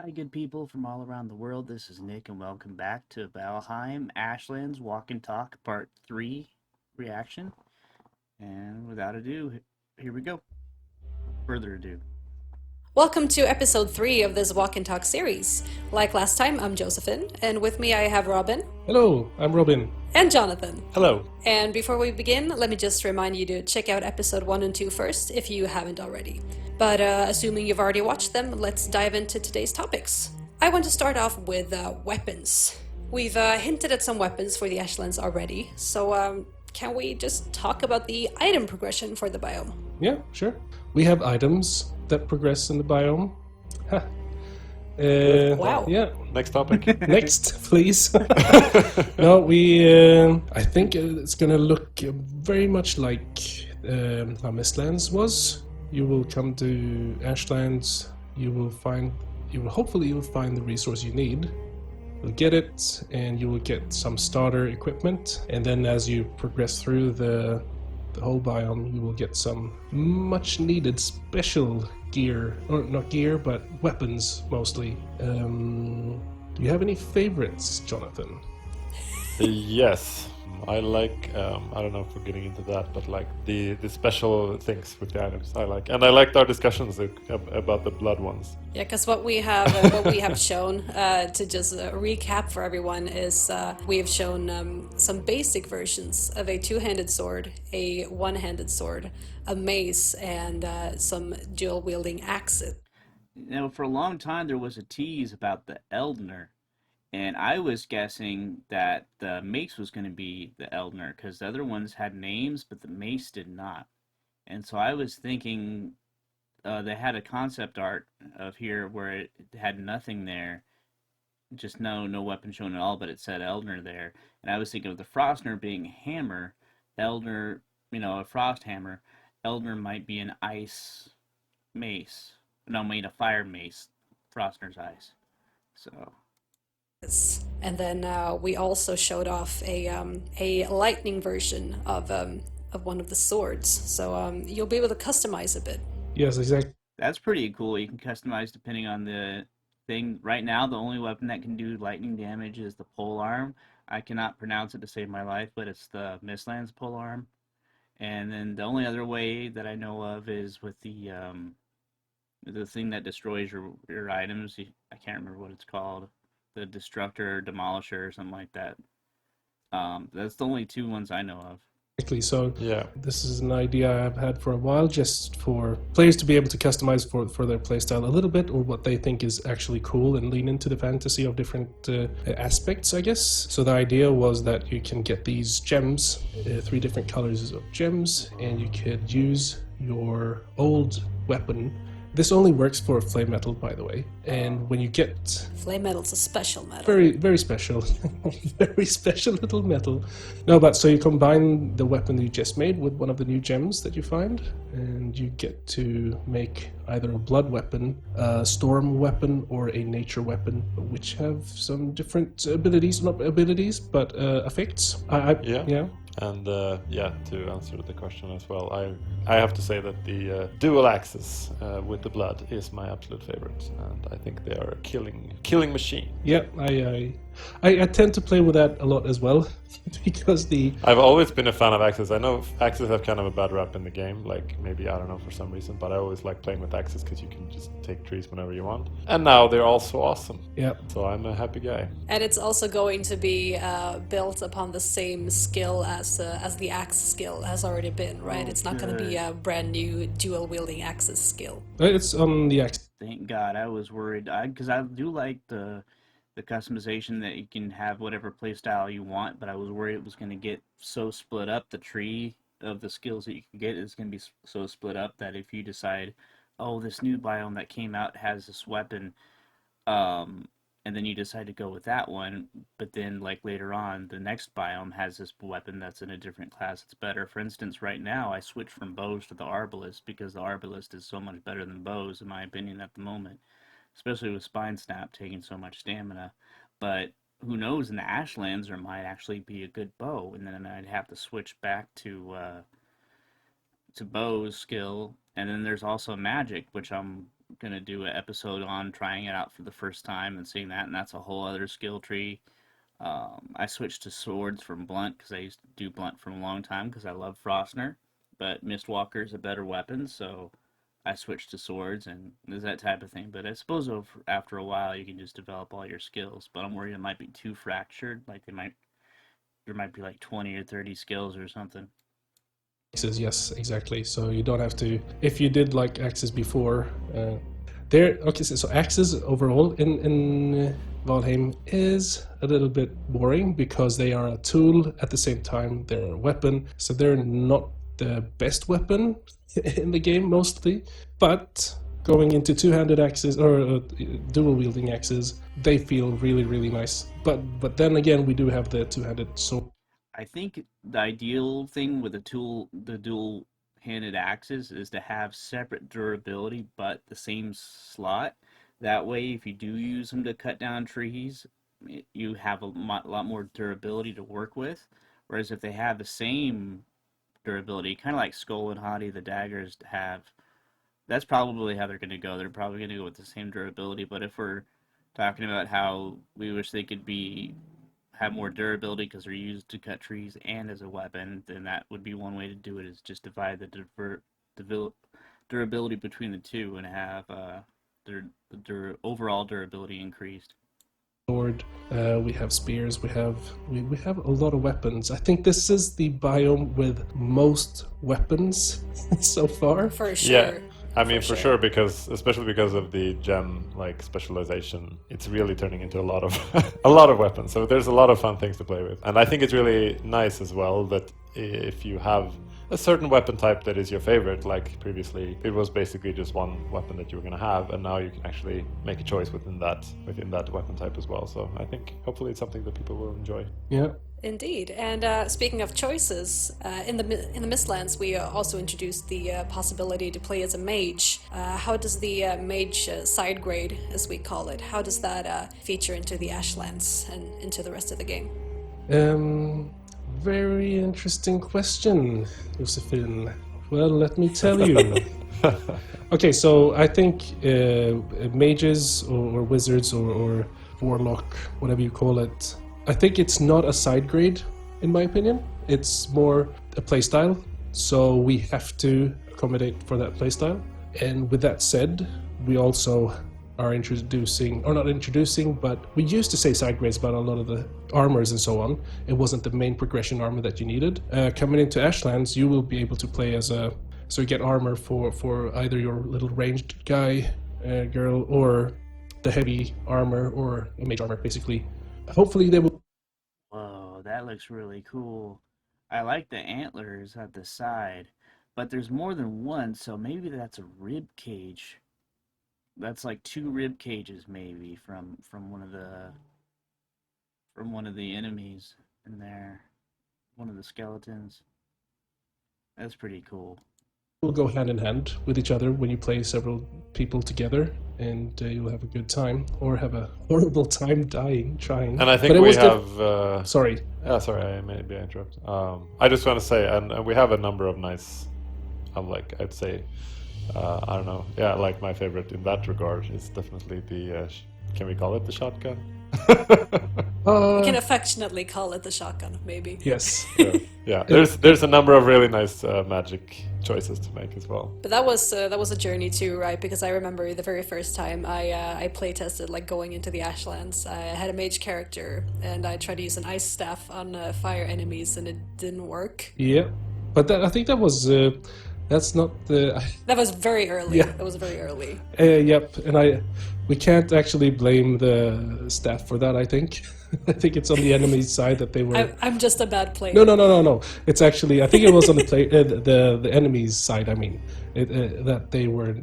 Hi, good people from all around the world. This is Nick, and welcome back to Valheim, Ashlands, Walk and Talk, Part 3 reaction. And without ado, here we go. Further ado. Welcome to episode 3 of this Walk and Talk series. Like last time, I'm Josephine, and with me I have Robin Hello, I'm Robin. and Jonathan. Hello. And before we begin, let me just remind you to check out episode 1 and 2 first if you haven't already. But assuming you've already watched them, let's dive into today's topics. I want to start off with weapons. We've hinted at some weapons for the Ashlands already, so can we just talk about the item progression for the biome? Yeah, sure. We have items that progress in the biome. Ha. Wow. Yeah. Next topic. Next, please. No, I think it's gonna look very much like how Mistlands was. You will come to Ashlands. Hopefully you'll find the resource you need. You'll get it, and you will get some starter equipment. And then as you progress through the whole biome, you will get some much needed special gear, or not gear, but weapons mostly. Do you have any favorites, Jonathan? Yes, I like. I don't know if we're getting into that, but like the special things with the items, I like, and I liked our discussions about the blood ones. Yeah, because what we have shown to just recap for everyone is we have shown some basic versions of a two-handed sword, a one-handed sword, a mace, and some dual-wielding axes. For a long time, there was a tease about the Eldner, and I was guessing that the mace was going to be the Eldner because the other ones had names, but the mace did not. And so I was thinking they had a concept art of here where it had nothing there, just no weapon shown at all, but it said Eldner there. And I was thinking of the Frostner being hammer, Eldner, a frost hammer. Eldner might be an ice mace. No, I mean a fire mace. Frostner's ice. So And then we also showed off a lightning version of one of the swords, so you'll be able to customize a bit. Yes, exactly. that's pretty cool. You can customize depending on the thing. Right now, the only weapon that can do lightning damage is the pole arm. I cannot pronounce it to save my life, but it's the Mistlands pole arm. And then the only other way that I know of is with the thing that destroys your items. I can't remember what it's called, the destructor, or demolisher, or something like that. That's the only two ones I know of. Exactly. So Yeah, this is an idea I've had for a while, just for players to be able to customize for their playstyle a little bit, or what they think is actually cool, and lean into the fantasy of different aspects, I guess. So the idea was that you can get these gems, three different colors of gems, and you could use your old weapon. This only works for flame metal, by the way. And when you get Flame metal's a special metal. very special, very special little metal. No, but so you combine the weapon that you just made with one of the new gems that you find, and you get to make either a blood weapon, a storm weapon, or a nature weapon, which have some different abilities, not abilities, but effects. yeah. Yeah. And yeah, to answer the question as well, I have to say that the dual axis with the blood is my absolute favorite, and I think they are a killing machine. Yeah, I tend to play with that a lot as well, because I've always been a fan of axes. I know axes have kind of a bad rap in the game, like maybe, I don't know, for some reason, but I always like playing with axes because you can just take trees whenever you want. And now they're all so awesome. yeah. So I'm a happy guy. And it's also going to be built upon the same skill as the axe skill has already been, right? Oh, It's not going to be good. a brand new dual wielding axes skill. It's on the X. Thank God. I was worried. Because I do like the customization that you can have whatever playstyle you want, but I was worried it was going to get so split up. The tree of the skills that you can get is going to be so split up that if you decide, oh, this new biome that came out has this weapon, um, and then you decide to go with that one, but then like later on, the next biome has this weapon that's in a different class. It's better. For instance, right now I switched from bows to the arbalist because the arbalist is so much better than bows, in my opinion, at the moment, especially with Spine Snap taking so much stamina. But who knows, in the Ashlands there might actually be a good bow, and then I'd have to switch back to bow's skill. And then there's also magic, which I'm gonna do an episode on trying it out for the first time and seeing that, and that's a whole other skill tree. I switched to swords from blunt because I used to do blunt for a long time because I love Frostner, but Mistwalker is a better weapon, so I switched to swords and there's that type of thing. But I suppose after a while you can just develop all your skills. But I'm worried it might be too fractured. Like there might be like 20 or 30 skills or something. Axes, yes, exactly. So you don't have to. If you did like axes before, there. Okay, so axes overall in Valheim is a little bit boring because they are a tool at the same time they're a weapon. So they're not the best weapon in the game mostly, but going into two-handed axes or dual wielding axes, they feel really nice. But then again, we do have the two-handed sword. I think the ideal thing with the dual-handed axes is to have separate durability but the same slot. That way, if you do use them to cut down trees, you have a lot more durability to work with. Whereas if they have the same durability, kind of like Skull and Haughty, the daggers have, that's probably how they're going to go. They're probably going to go with the same durability. But if we're talking about how we wish they could have more durability because they're used to cut trees and as a weapon, then that would be one way to do it, is just divide the durability between the two and have their overall durability increased. Sword, we have spears, we have a lot of weapons. I think this is the biome with most weapons so far. For sure. Yeah, I mean for sure, because especially because of the gem like specialization, it's really turning into a lot of a lot of weapons. So there's a lot of fun things to play with, and I think it's really nice as well that if you have a certain weapon type that is your favorite, like previously it was basically just one weapon that you were going to have, and now you can actually make a choice within that weapon type as well. So I think hopefully it's something that people will enjoy. Yeah. Indeed. And speaking of choices, in the Mistlands, we also introduced the possibility to play as a mage. How does the mage side grade, as we call it, how does that feature into the Ashlands and into the rest of the game? Very interesting question, Josephine. Well, let me tell you. Okay, so I think mages or wizards or warlock, whatever you call it, I think it's not a side grade, in my opinion. It's more a playstyle, so we have to accommodate for that playstyle. And with that said, we also are introducing, or not introducing, but we used to say side grades about a lot of the armors and so on. It wasn't the main progression armor that you needed. Coming into Ashlands, you will be able to play as a, so you get armor for either your little ranged guy, girl, or the heavy armor, or a mage armor, basically. Hopefully they will. Whoa, that looks really cool. I like the antlers at the side, but there's more than one, so maybe that's a rib cage. That's like two rib cages, maybe from one of the enemies in there, one of the skeletons. That's pretty cool. Will go hand in hand with each other when you play several people together, and you'll have a good time, or have a horrible time trying. And I think we have. Sorry. Yeah, sorry, maybe I interrupt. I just want to say, and we have a number of nice. I'd say, I don't know. Yeah, like my favorite in that regard is definitely the. Can we call it the shotgun? We can affectionately call it the shotgun, maybe. Yes. Yeah. There's a number of really nice magic choices to make as well. But that was a journey too, right? Because I remember the very first time I play tested, like going into the Ashlands. I had a mage character, and I tried to use an ice staff on fire enemies, and it didn't work. Yeah, but I think that was. That's not the. That was very early. Yeah. That was very early. Yep, and we can't actually blame the staff for that. I think, I think it's on the enemy's side that they were. I'm just a bad player. No. It's actually, I think it was on the enemy's side. I mean, that they were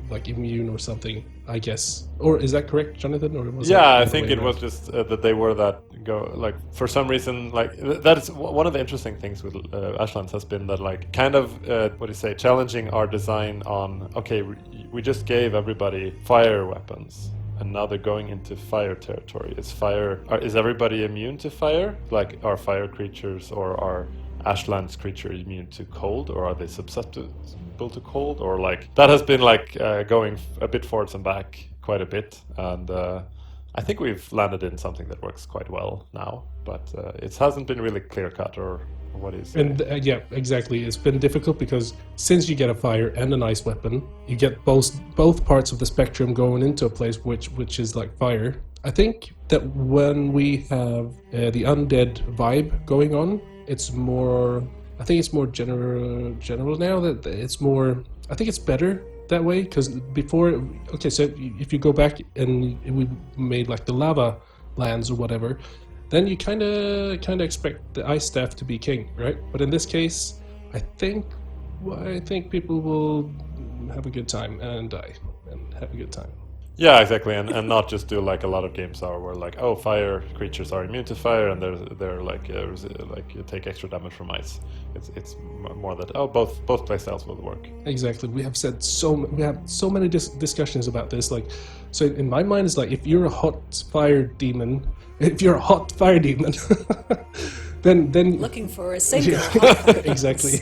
like immune or something. I guess, or is that correct, Jonathan? Or was yeah, I think it was just that they were like for some reason, like that is one of the interesting things with Ashlands has been that like kind of challenging our design on, okay, we just gave everybody fire weapons and now they're going into fire territory. Is everybody immune to fire? Like, are fire creatures or are Ashlands creatures immune to cold, or are they susceptible equal to cold, or like that has been like going a bit forwards and back quite a bit, and I think we've landed in something that works quite well now, but it hasn't been really clear cut, or what is. And yeah, exactly. It's been difficult because since you get a fire and an ice weapon, you get both parts of the spectrum going into a place which is like fire. I think that when we have the undead vibe going on, it's more. I think it's more general now. That it's more. I think it's better that way, because before, okay, so if you go back and we made like the lava lands or whatever, then you kind of expect the ice staff to be king, right? But in this case, I think people will have a good time and die and have a good time. Yeah, exactly, and not just do like a lot of games are where like, oh, fire creatures are immune to fire, and they're like you take extra damage from ice. It's more that, oh, both playstyles will work. Exactly. We have so many discussions about this. Like, so in my mind, it's like if you're a hot fire demon, then Looking for a single. exactly.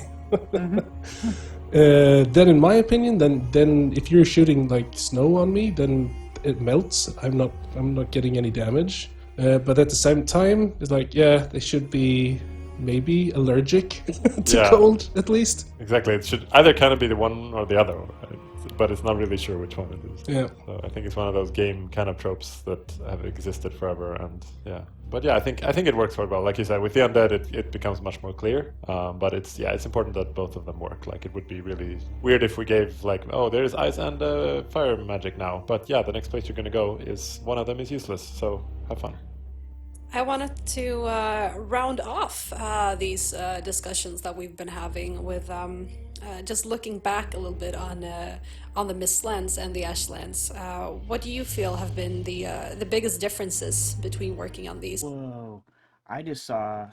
Then, in my opinion, then if you're shooting like snow on me, then it melts. I'm not getting any damage. But at the same time, it's like, yeah, they should be maybe allergic to cold at least. Exactly. It should either kind of be the one or the other, but it's not really sure which one it is. Yeah. So I think it's one of those game kind of tropes that have existed forever, and yeah. But yeah, I think it works quite well. Like you said, with the undead, it becomes much more clear. But it's important that both of them work. Like, it would be really weird if we gave like, oh, there's ice and fire magic now, but yeah, the next place you're gonna go is one of them is useless. So have fun. I wanted to round off these discussions that we've been having with just looking back a little bit on the Mistlands and the Ashlands. What do you feel have been the biggest differences between working on these? Whoa, I just saw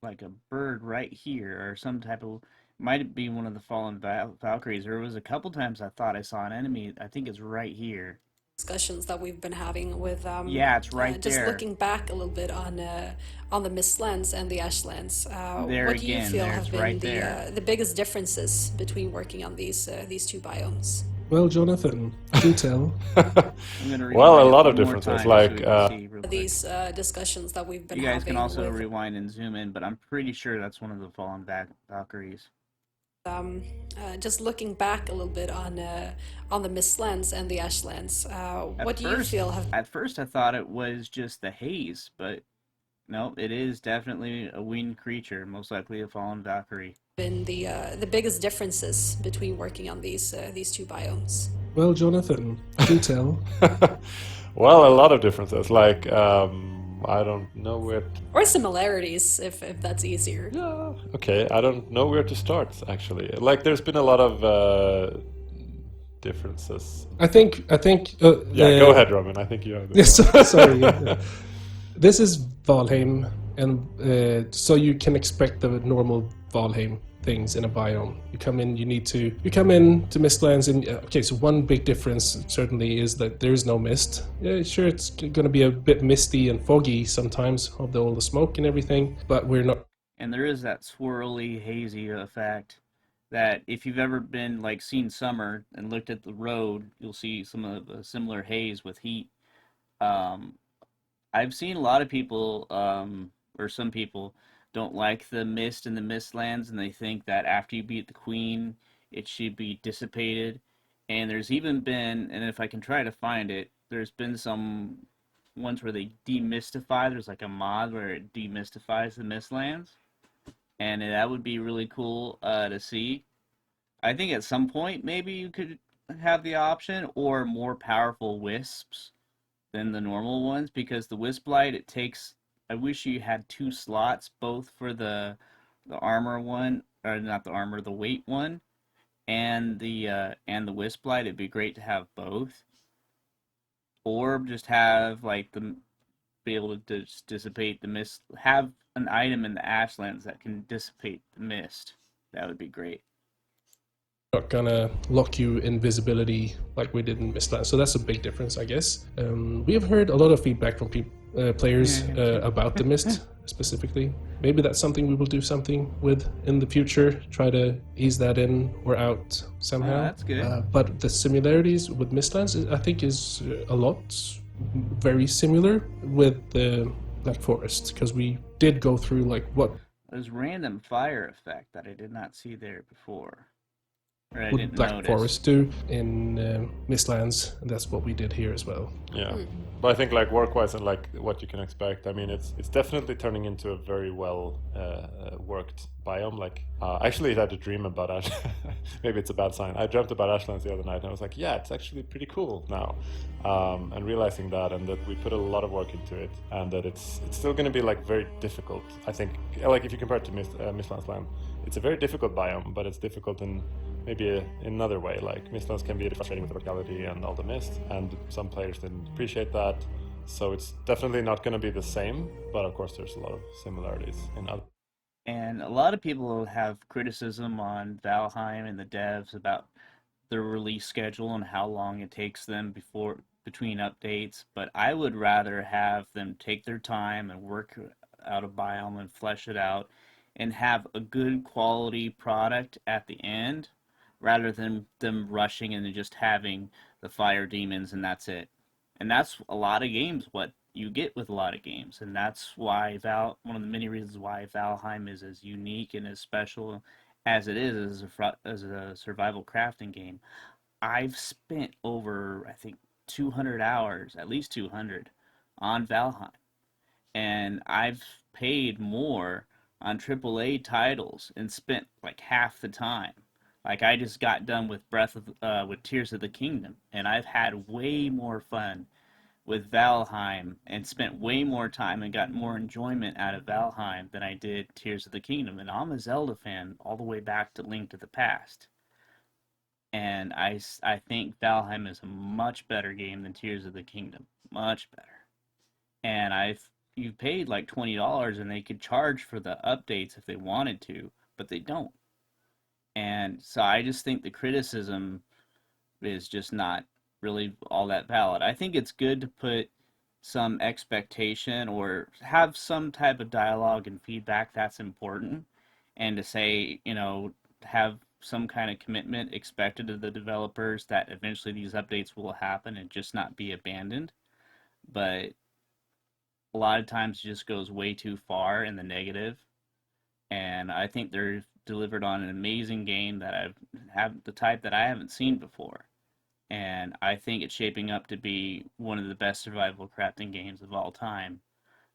like a bird right here, or some type of. Might be one of the fallen Valkyries. There was a couple times I thought I saw an enemy. I think it's right here. Discussions that we've been having with Yeah, it's right just there. looking back a little bit on the Mistlands and the Ashlands. There What do you again, feel there, have it's been right there. the biggest differences between working on these two biomes? Well, Jonathan, do tell. I'm gonna Well, a rewind it lot of one more differences, time like, so we can see real quick. These discussions that we've been You guys having can also with rewind and zoom in, but I'm pretty sure that's one of the fallen Valkyries. just looking back a little bit on the Mistlands and the Ashlands. What do you feel have At first, I thought it was just the haze, but no, it is definitely a winged creature, most likely a fallen Valkyrie. been the biggest differences between working on these two biomes? Well, Jonathan, do tell. Well, a lot of differences. Like, I don't know where. Or similarities, if that's easier. Yeah. Okay, I don't know where to start. Actually, like, there's been a lot of differences. I think. Yeah, go ahead, Robin. I think you have this. Sorry. Yeah. This is Valheim, and so you can expect the normal Valheim things in a biome. You come in to Mistlands, and okay, so one big difference certainly is that there is no mist. Yeah, sure, it's going to be a bit misty and foggy sometimes of all the smoke and everything, but we're not. And there is that swirly, hazy effect that if you've ever been like seen summer and looked at the road, you'll see some of the similar haze with heat. I've seen a lot of people, or some people, don't like the mist in the Mistlands, and they think that after you beat the queen, it should be dissipated. And there's even been, and if I can try to find it, there's been some ones where they demystify. There's like a mod where it demystifies the Mistlands, and that would be really cool to see. I think at some point maybe you could have the option, or more powerful wisps than the normal ones, because the wisp light, it takes, I wish you had two slots, both for the armor one, or not the armor, the weight one, and the wisp light. It'd be great to have both, or just have like be able to just dissipate the mist. Have an item in the Ashlands that can dissipate the mist. That would be great. Not gonna lock you invisibility like we did in Mistlands, so that's a big difference, I guess. We have heard a lot of feedback from people players Yeah, him too. about the mist specifically. Maybe that's something we will do something with in the future. Try to ease that in or out Oh, somehow. that's good. But the similarities with Mistlands, I think, is a lot very similar with the Black Forest because we did go through like what There's random fire effect that I did not see there before, or I would didn't Black notice. Forest do in Mistlands, and that's what we did here as well. Yeah, but I think like work-wise and like what you can expect. I mean, it's definitely turning into a very well worked biome. Like, actually, I had a dream about Ash. Maybe it's a bad sign. I dreamt about Ashlands the other night, and I was like, yeah, it's actually pretty cool now. And realizing that, and that we put a lot of work into it, and that it's still going to be like very difficult. I think, like if you compare it to Mistlands Land, it's a very difficult biome, but it's difficult in maybe another way. Like Mistlands can be a bit frustrating with the verticality and all the mist, and some players didn't appreciate that. So it's definitely not going to be the same, but of course there's a lot of similarities in other. And a lot of people have criticism on Valheim and the devs about the release schedule and how long it takes them before between updates, but I would rather have them take their time and work out a biome and flesh it out and have a good quality product at the end rather than them rushing and just having the fire demons and that's it. And that's a lot of games what you get with a lot of games, and that's why one of the many reasons why Valheim is as unique and as special as it is as a survival crafting game. I've spent over, I think, 200 hours, at least 200, on Valheim, and I've paid more on AAA titles and spent like half the time. Like I just got done with with Tears of the Kingdom, and I've had way more fun with Valheim and spent way more time and got more enjoyment out of Valheim than I did Tears of the Kingdom. And I'm a Zelda fan all the way back to Link to the Past. And I think Valheim is a much better game than Tears of the Kingdom. Much better. And you paid like $20 and they could charge for the updates if they wanted to, but they don't. And so I just think the criticism is just not really all that valid. I think it's good to put some expectation or have some type of dialogue and feedback that's important, and to say, have some kind of commitment expected of the developers that eventually these updates will happen and just not be abandoned. But a lot of times it just goes way too far in the negative, and I think they're delivered on an amazing game that I've have the type that I haven't seen before, and I think it's shaping up to be one of the best survival crafting games of all time.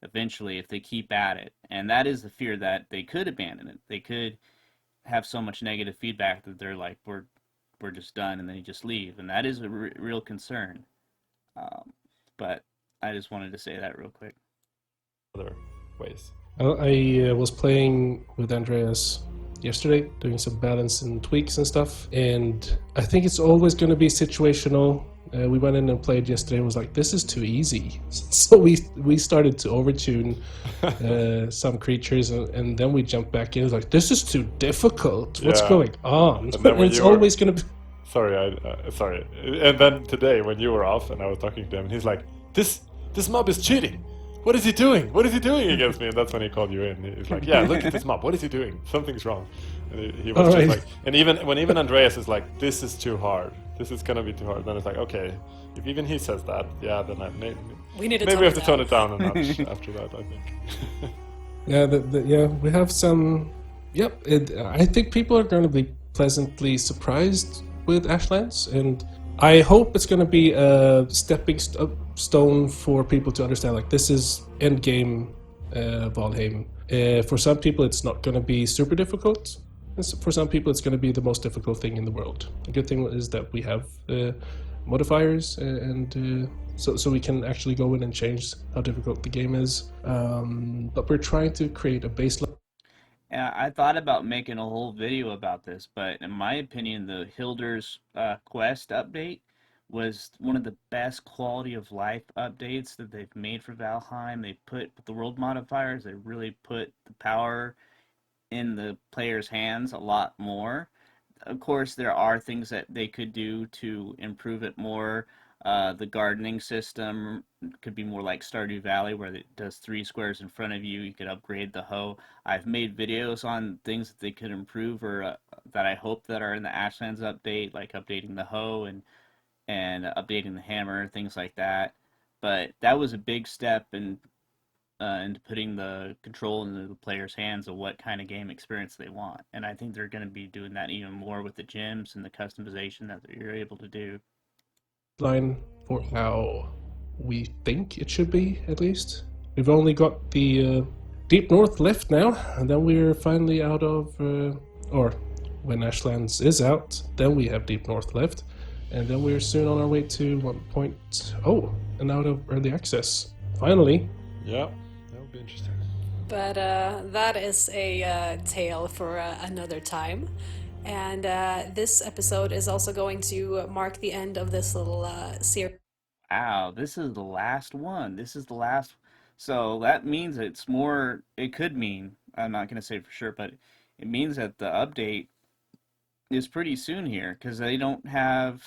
Eventually, if they keep at it, and that is the fear that they could abandon it. They could have so much negative feedback that they're like, we're just done, and then you just leave, and that is a real concern. Um, but I just wanted to say that real quick. Other ways. I was playing with Andreas yesterday, doing some balance and tweaks and stuff, and I think it's always going to be situational. We went in and played yesterday and was like, this is too easy. So we started to overtune some creatures, and then we jumped back in. It's like, this is too difficult. What's Yeah. going on? And then when It's you were- always going to be. Sorry. And then today, when you were off, and I was talking to him, and he's like, "This mob is cheating. What is he doing? What is he doing against me?" And that's when he called you in. He's like, "Yeah, look at this mob. What is he doing? Something's wrong." And he was All just right. like, and even Andreas is like, "This is too hard. This is gonna be too hard." Then it's like, okay, if even he says that, yeah, then We need to maybe tone we have it to tone down. it down a notch after that. I think. Yeah, yeah, we have some. Yep, I think people are going to be pleasantly surprised with Ashlands, and I hope it's going to be a stepping stone for people to understand. Like, this is end game Valheim. For some people, it's not going to be super difficult. For some people, it's going to be the most difficult thing in the world. The good thing is that we have modifiers, and so we can actually go in and change how difficult the game is. But we're trying to create a baseline. Yeah, I thought about making a whole video about this, but in my opinion, the Hilder's Quest update was one of the best quality of life updates that they've made for Valheim. They put with the world modifiers, they really put the power in the player's hands a lot more. Of course, there are things that they could do to improve it more. The gardening system could be more like Stardew Valley, where it does 3 squares in front of you. You could upgrade the hoe. I've made videos on things that they could improve, or that I hope that are in the Ashlands update, like updating the hoe and updating the hammer, things like that. But that was a big step into putting the control into the player's hands of what kind of game experience they want. And I think they're going to be doing that even more with the gyms and the customization that you're able to do. Line for how we think it should be, at least. We've only got the Deep North left now, and then we're finally out of, or when Ashlands is out, then we have Deep North left, and then we're soon on our way to 1.0 and out of early access. Finally. Yeah, that would be interesting. But that is a tale for another time. And this episode is also going to mark the end of this little series. Wow, this is the last one. This is the last. So that means it's more. It could mean. I'm not going to say for sure, but it means that the update is pretty soon here because they don't have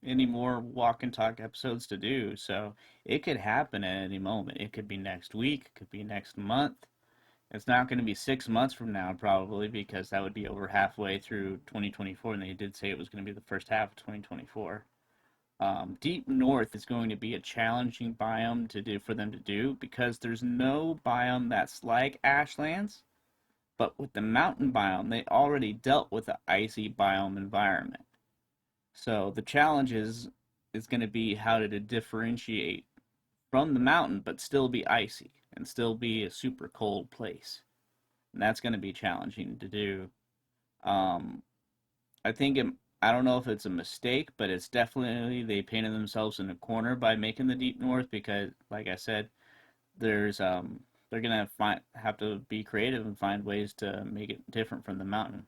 any more walk and talk episodes to do. So it could happen at any moment. It could be next week. It could be next month. It's not going to be 6 months from now, probably, because that would be over halfway through 2024, and they did say it was going to be the first half of 2024. Deep North is going to be a challenging biome to do for them to do because there's no biome that's like Ashlands, but with the mountain biome, they already dealt with the icy biome environment. So the challenge is going to be how to differentiate from the mountain, but still be icy and still be a super cold place. And that's going to be challenging to do. Um, I think I don't know if it's a mistake, but it's definitely they painted themselves in a corner by making the Deep North because, like I said, there's they're gonna have to be creative and find ways to make it different from the mountain.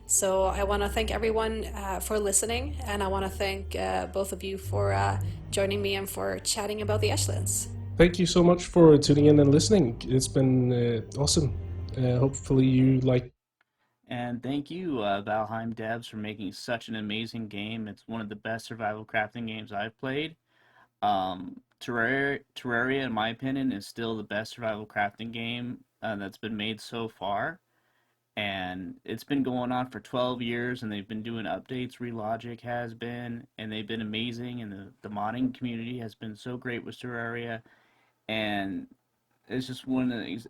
So I want to thank everyone for listening, and I want to thank both of you for joining me and for chatting about the Ashlands. Thank you so much for tuning in and listening. It's been awesome. Hopefully you like. And thank you, Valheim devs, for making such an amazing game. It's one of the best survival crafting games I've played. Terraria, in my opinion, is still the best survival crafting game that's been made so far. And it's been going on for 12 years, and they've been doing updates. Relogic has been, and they've been amazing. And the modding community has been so great with Terraria. And it's just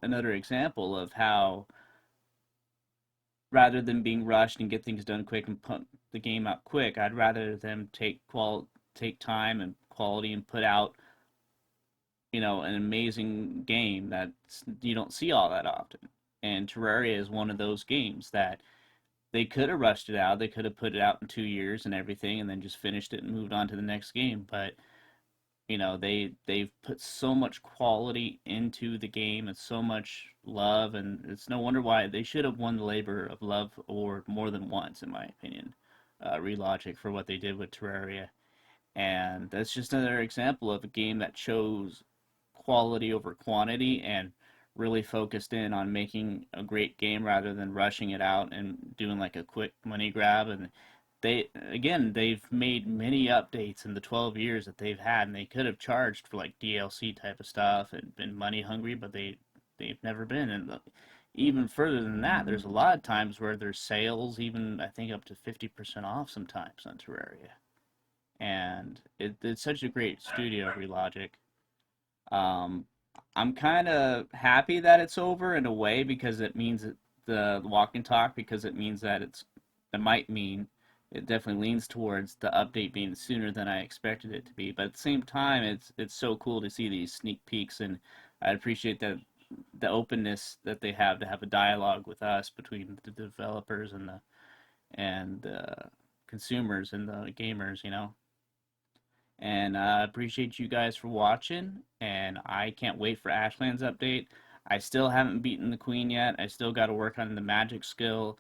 another example of how rather than being rushed and get things done quick and put the game out quick, I'd rather them take time and quality and put out an amazing game that you don't see all that often. And Terraria is one of those games that they could have rushed it out. They could have put it out in 2 years and everything, and then just finished it and moved on to the next game. But they've put so much quality into the game and so much love, and it's no wonder why they should have won the Labor of Love award more than once, in my opinion. Relogic for what they did with Terraria, and that's just another example of a game that chose quality over quantity and really focused in on making a great game rather than rushing it out and doing like a quick money grab. And they've made many updates in the 12 years that they've had, and they could have charged for like DLC type of stuff and been money hungry, but they've never been. And even further than that, there's a lot of times where there's sales, even I think up to 50% off sometimes on Terraria. And it's such a great studio, Relogic. Um, I'm kind of happy that it's over in a way because it means that the walk and talk because it means that it might mean it definitely leans towards the update being sooner than I expected it to be. But at the same time, it's so cool to see these sneak peeks, and I appreciate that the openness that they have to have a dialogue with us between the developers and the consumers and the gamers. And I appreciate you guys for watching, and I can't wait for Ashland's update. I still haven't beaten the Queen yet. I still got to work on the magic skill,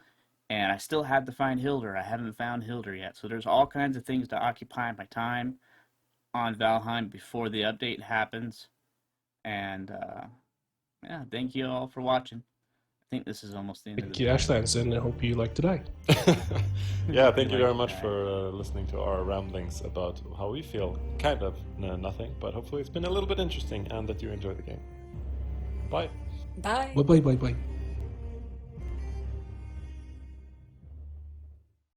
and I still have to find Hildur. I haven't found Hildur yet. So there's all kinds of things to occupy my time on Valheim before the update happens. And yeah, thank you all for watching. I think this is almost the end of Thank the you, video. Ashlands, and I hope you like today. Yeah, thank you like very much that. for listening to our ramblings about how we feel. Kind of nothing, but hopefully it's been a little bit interesting and that you enjoy the game. Bye. Bye. Bye bye bye bye.